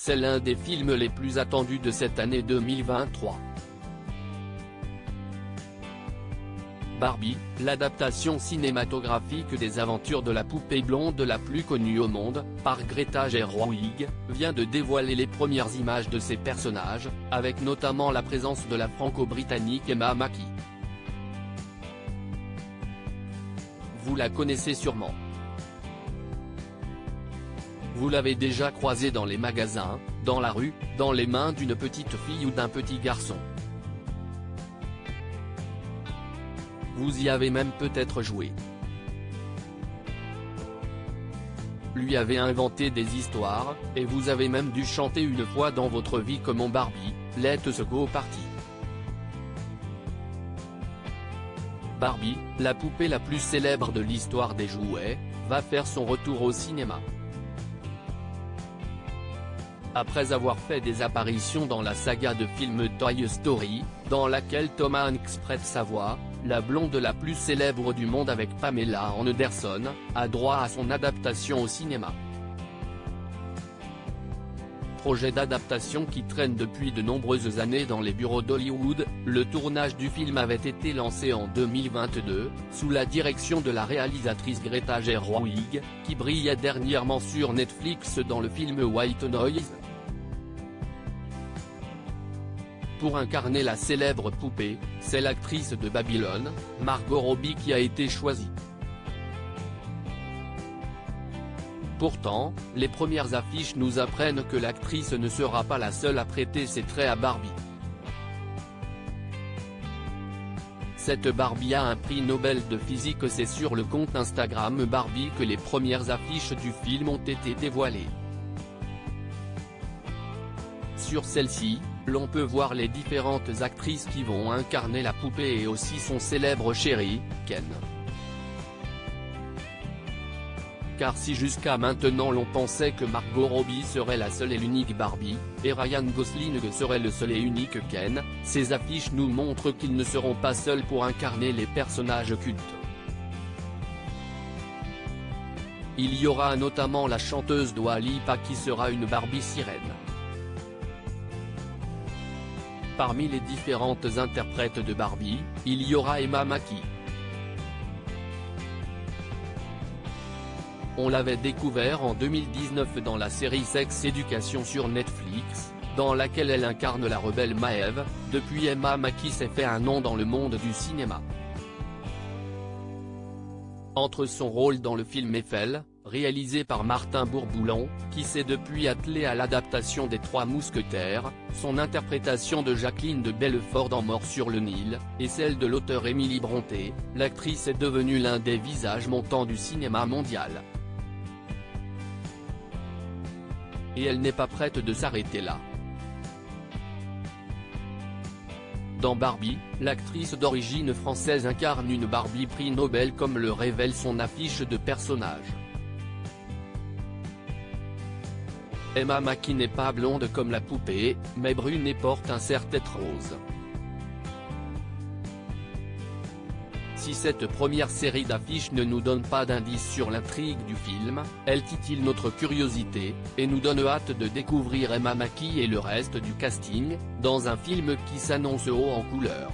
c'est l'un des films les plus attendus de cette année 2023. Barbie, l'adaptation cinématographique des aventures de la poupée blonde la plus connue au monde, par Greta Gerwig, vient de dévoiler les premières images de ses personnages, avec notamment la présence de la franco-britannique Emma Mackey. Vous la connaissez sûrement. Vous l'avez déjà croisée dans les magasins, dans la rue, dans les mains d'une petite fille ou d'un petit garçon. Vous y avez même peut-être joué. Lui avez inventé des histoires, et vous avez même dû chanter une fois dans votre vie comme en Barbie, Let's Go Party. Barbie, la poupée la plus célèbre de l'histoire des jouets, va faire son retour au cinéma. Après avoir fait des apparitions dans la saga de films Toy Story, dans laquelle Thomas Hanks prête sa voix, la blonde la plus célèbre du monde avec Pamela Anderson, a droit à son adaptation au cinéma. Projet d'adaptation qui traîne depuis de nombreuses années dans les bureaux d'Hollywood, le tournage du film avait été lancé en 2022, sous la direction de la réalisatrice Greta Gerwig, qui brillait dernièrement sur Netflix dans le film White Noise. Pour incarner la célèbre poupée, c'est l'actrice de Babylone, Margot Robbie qui a été choisie. Pourtant, les premières affiches nous apprennent que l'actrice ne sera pas la seule à prêter ses traits à Barbie. Cette Barbie a un prix Nobel de physique. C'est sur le compte Instagram Barbie que les premières affiches du film ont été dévoilées. Sur celle-ci, l'on peut voir les différentes actrices qui vont incarner la poupée et aussi son célèbre chéri, Ken. Car si jusqu'à maintenant l'on pensait que Margot Robbie serait la seule et l'unique Barbie, et Ryan Gosling serait le seul et unique Ken, ces affiches nous montrent qu'ils ne seront pas seuls pour incarner les personnages cultes. Il y aura notamment la chanteuse Dua Lipa qui sera une Barbie sirène. Parmi les différentes interprètes de Barbie, il y aura Emma Mackey. On l'avait découvert en 2019 dans la série Sex Education sur Netflix, dans laquelle elle incarne la rebelle Maeve. Depuis, Emma Mackey s'est fait un nom dans le monde du cinéma. Entre son rôle dans le film Eiffel, réalisé par Martin Bourboulon, qui s'est depuis attelé à l'adaptation des Trois Mousquetaires, son interprétation de Jacqueline de Bellefort dans Mort sur le Nil, et celle de l'auteur Émilie Brontë, l'actrice est devenue l'un des visages montants du cinéma mondial. Et elle n'est pas prête de s'arrêter là. Dans Barbie, l'actrice d'origine française incarne une Barbie prix Nobel comme le révèle son affiche de personnage. Emma Mackey n'est pas blonde comme la poupée, mais brune et porte un serre-tête rose. Si cette première série d'affiches ne nous donne pas d'indices sur l'intrigue du film, elle titille notre curiosité, et nous donne hâte de découvrir Emma Mackey et le reste du casting, dans un film qui s'annonce haut en couleurs.